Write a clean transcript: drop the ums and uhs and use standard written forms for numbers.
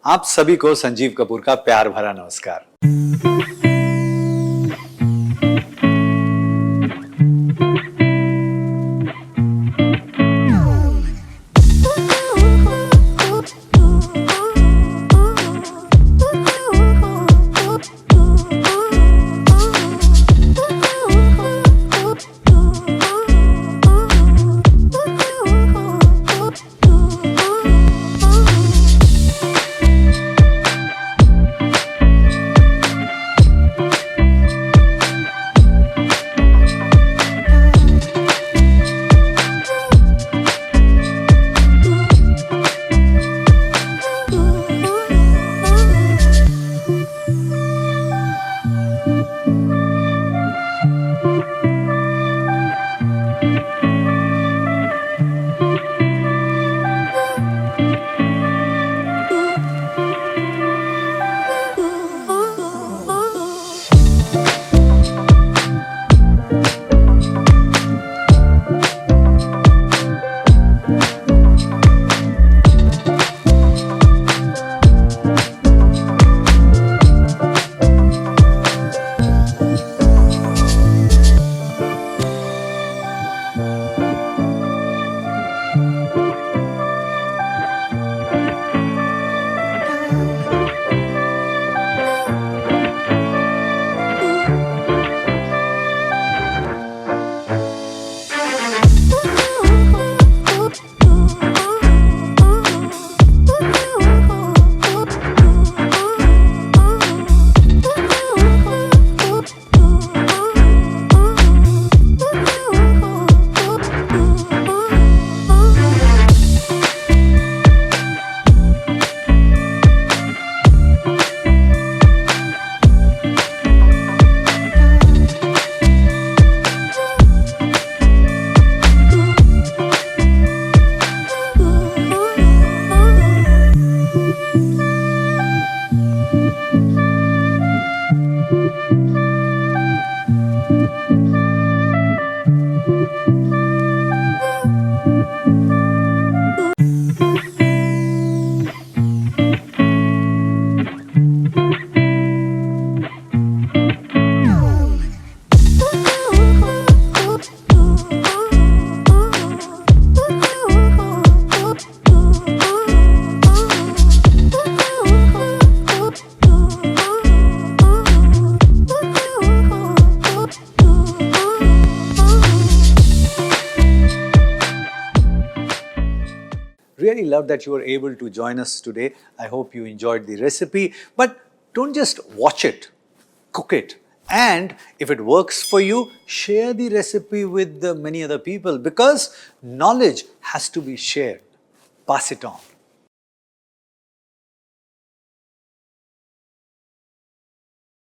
आप सभी को संजीव कपूर का प्यार भरा नमस्कार। Really love that you were able to join us today. I hope you enjoyed the recipe. But don't just watch it, cook it. And if it works for you, share the recipe with many other people because knowledge has to be shared. Pass it on.